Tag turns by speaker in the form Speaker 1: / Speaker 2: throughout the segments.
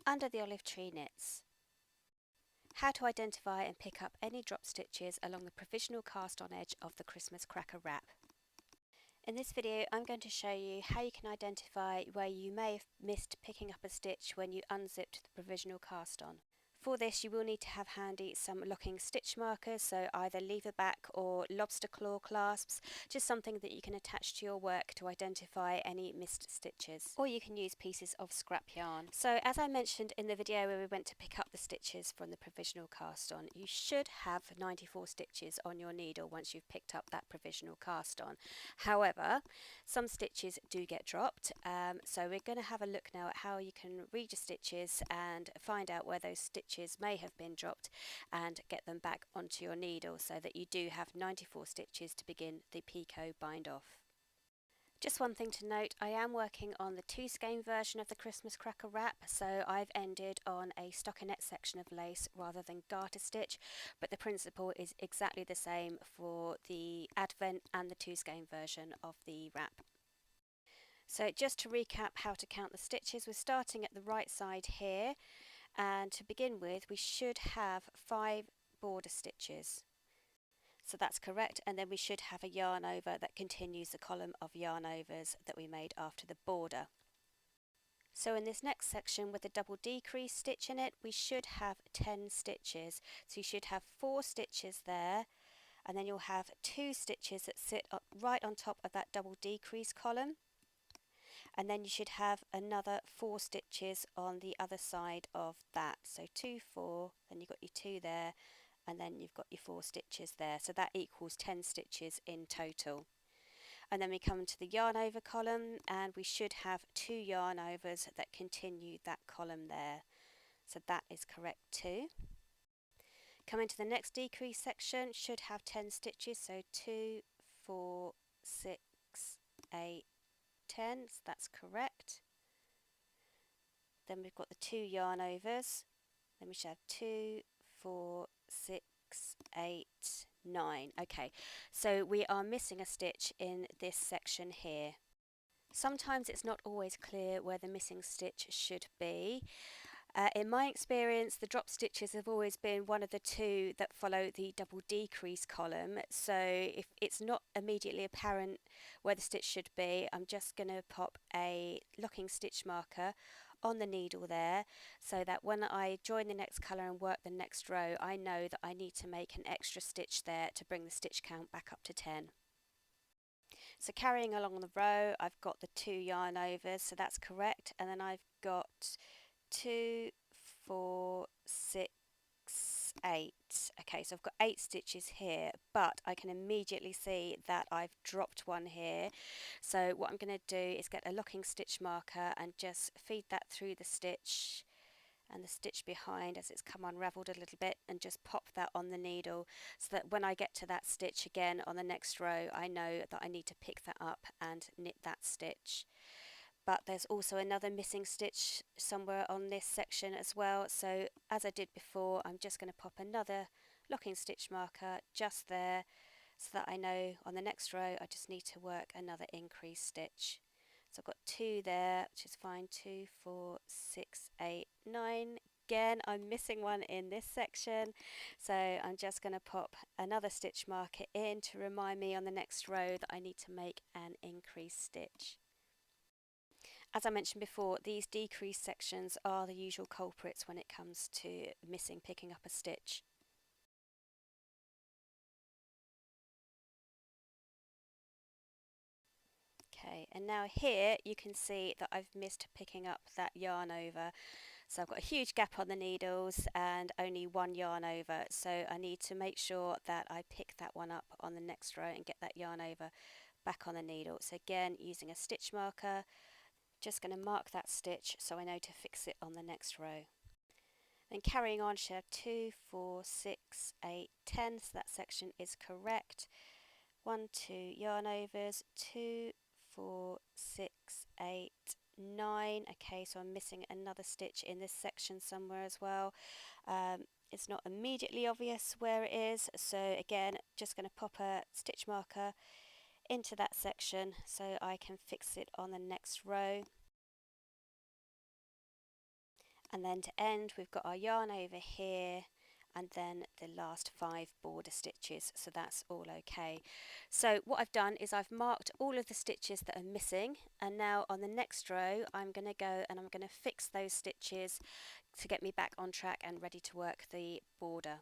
Speaker 1: Under the olive tree knits. How to identify and pick up any drop stitches along the provisional cast on edge of the Christmas cracker wrap. In this video I'm going to show you how you can identify where you may have missed picking up a stitch when you unzipped the provisional cast on. For this you will need to have handy some locking stitch markers, so either lever back or lobster claw clasps, just something that you can attach to your work to identify any missed stitches. Or you can use pieces of scrap yarn. So as I mentioned in the video where we went to pick up the stitches from the provisional cast on, you should have 94 stitches on your needle once you've picked up that provisional cast on. However, some stitches do get dropped, so we're going to have a look now at how you can read your stitches and find out where those stitches may have been dropped and get them back onto your needle so that you do have 94 stitches to begin the Picot Bind-Off. Just one thing to note, I am working on the 2-skein version of the Christmas cracker wrap, so I've ended on a stockinette section of lace rather than garter stitch, but the principle is exactly the same for the Advent and the 2-skein version of the wrap. So just to recap how to count the stitches, we're starting at the right side here, and to begin with we should have 5 border stitches. So that's correct, and then we should have a yarn over that continues the column of yarn overs that we made after the border. So in this next section with the double decrease stitch in it, we should have 10 stitches. So you should have 4 stitches there, and then you'll have 2 stitches that sit right on top of that double decrease column. And then you should have another 4 stitches on the other side of that. So 2, 4, then you've got your 2 there, and then you've got your 4 stitches there. So that equals 10 stitches in total. And then we come to the yarn over column, and we should have 2 yarn overs that continue that column there. So that is correct too. Coming to the next decrease section, should have 10 stitches, so 2, 4, 6, 8, 10, so that's correct. Then we've got the 2 yarn overs, then we should have 2, 4, 6, 8, 9. Okay, so we are missing a stitch in this section here. Sometimes it's not always clear where the missing stitch should be. In my experience, the drop stitches have always been one of the 2 that follow the double decrease column, so if it's not immediately apparent where the stitch should be, I'm just going to pop a locking stitch marker on the needle there, so that when I join the next colour and work the next row, I know that I need to make an extra stitch there to bring the stitch count back up to 10. So carrying along the row, I've got the 2 yarn overs, so that's correct, and then I've got 2, 4, 6, 8. Okay, so I've got 8 stitches here, but I can immediately see that I've dropped one here. So what I'm going to do is get a locking stitch marker and just feed that through the stitch and the stitch behind as it's come unravelled a little bit, and just pop that on the needle so that when I get to that stitch again on the next row, I know that I need to pick that up and knit that stitch. But there's also another missing stitch somewhere on this section as well, so as I did before, I'm just going to pop another locking stitch marker just there so that I know on the next row I just need to work another increase stitch. So I've got 2 there, which is fine, 2, 4, 6, 8, 9. Again, I'm missing one in this section, so I'm just going to pop another stitch marker in to remind me on the next row that I need to make an increase stitch. As I mentioned before, these decrease sections are the usual culprits when it comes to picking up a stitch. Okay, and now here you can see that I've missed picking up that yarn over. So I've got a huge gap on the needles and only 1 yarn over, so I need to make sure that I pick that one up on the next row and get that yarn over back on the needle. So again, using a stitch marker, just going to mark that stitch so I know to fix it on the next row. Then carrying on, should have 2, 4, 6, 8, 10, so that section is correct. 1, 2 yarn overs, 2, 4, 6, 8, 9. Okay, so I'm missing another stitch in this section somewhere as well. It's not immediately obvious where it is, so again, just going to pop a stitch marker into that section so I can fix it on the next row. And then to end, we've got our yarn over here, and then the last 5 border stitches, so that's all okay. So what I've done is I've marked all of the stitches that are missing, and now on the next row I'm going to go and I'm going to fix those stitches to get me back on track and ready to work the border.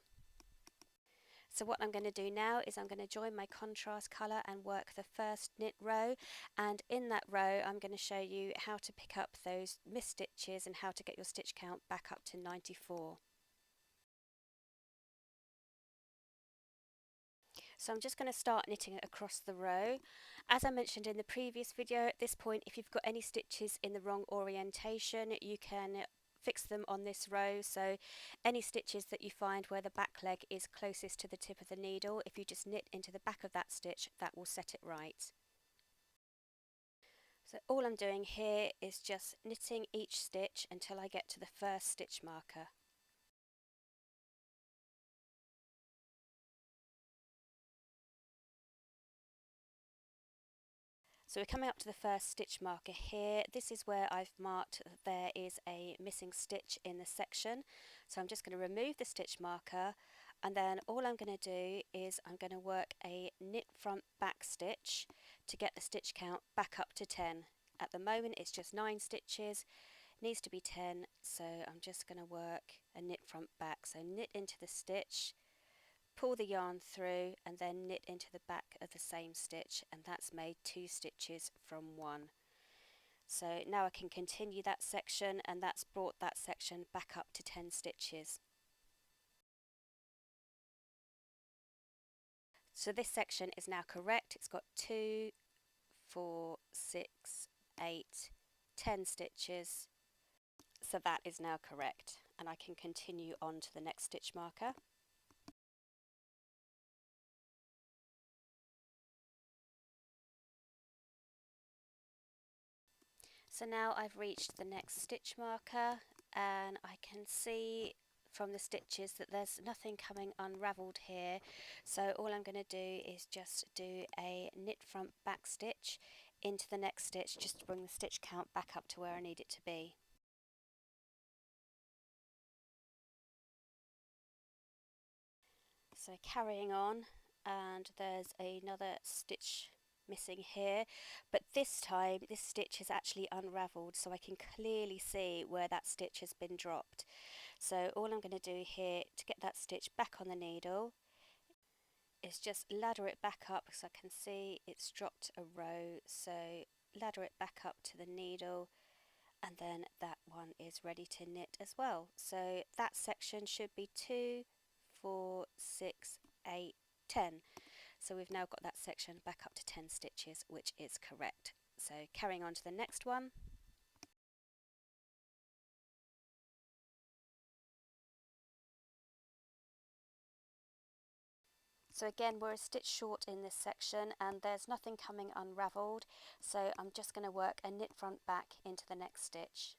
Speaker 1: So what I'm going to do now is I'm going to join my contrast colour and work the first knit row, and in that row I'm going to show you how to pick up those missed stitches and how to get your stitch count back up to 94. So I'm just going to start knitting it across the row. As I mentioned in the previous video, at this point if you've got any stitches in the wrong orientation you can fix them on this row. So any stitches that you find where the back leg is closest to the tip of the needle, if you just knit into the back of that stitch, that will set it right. So all I'm doing here is just knitting each stitch until I get to the first stitch marker. So we're coming up to the first stitch marker here. This is where I've marked that there is a missing stitch in the section. So I'm just going to remove the stitch marker, and then all I'm going to do is I'm going to work a knit front back stitch to get the stitch count back up to 10. At the moment it's just 9 stitches, needs to be 10, so I'm just going to work a knit front back. So knit into the stitch, pull the yarn through and then knit into the back of the same stitch, and that's made 2 stitches from 1. So now I can continue that section, and that's brought that section back up to 10 stitches. So this section is now correct. It's got 2, 4, 6, 8, 10 stitches. So that is now correct, and I can continue on to the next stitch marker. So now I've reached the next stitch marker, and I can see from the stitches that there's nothing coming unravelled here. So all I'm going to do is just do a knit front back stitch into the next stitch, just to bring the stitch count back up to where I need it to be. So carrying on, and there's another stitch missing here, but this time this stitch is actually unravelled, so I can clearly see where that stitch has been dropped. So all I'm going to do here to get that stitch back on the needle is just ladder it back up, because I can see it's dropped a row. So ladder it back up to the needle, and then that one is ready to knit as well. So that section should be 2, 4, 6, 8, 10. So we've now got that section back up to 10 stitches, which is correct. So carrying on to the next one. So again, we're a stitch short in this section, and there's nothing coming unravelled, so I'm just going to work a knit front back into the next stitch.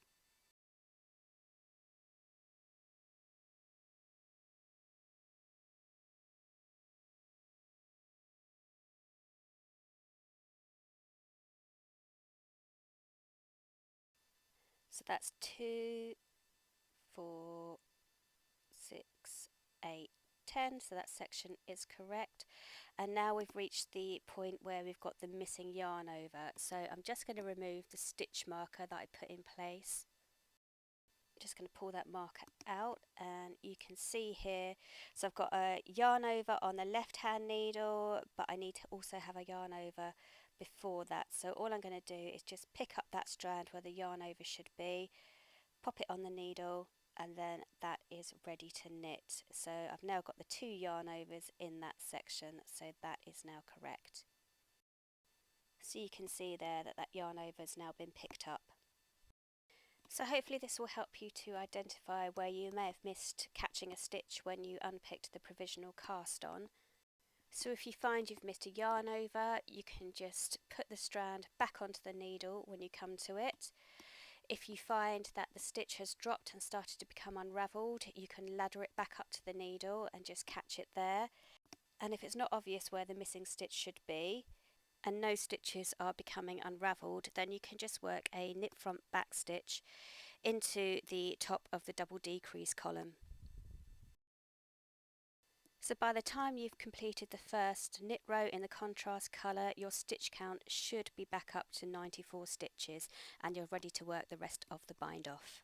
Speaker 1: So that's 2, 4, 6, 8, 10, so that section is correct. And now we've reached the point where we've got the missing yarn over, so I'm just going to remove the stitch marker that I put in place. Just going to pull that marker out, and you can see here, so I've got a yarn over on the left hand needle, but I need to also have a yarn over before that. So all I'm going to do is just pick up that strand where the yarn over should be, pop it on the needle, and then that is ready to knit. So I've now got the 2 yarn overs in that section, so that is now correct. So you can see there that that yarn over has now been picked up. So hopefully this will help you to identify where you may have missed catching a stitch when you unpicked the provisional cast on. So if you find you've missed a yarn over, you can just put the strand back onto the needle when you come to it. If you find that the stitch has dropped and started to become unravelled, you can ladder it back up to the needle and just catch it there. And if it's not obvious where the missing stitch should be, and no stitches are becoming unravelled, then you can just work a knit front back stitch into the top of the double decrease column. So by the time you've completed the first knit row in the contrast colour, your stitch count should be back up to 94 stitches and you're ready to work the rest of the bind off.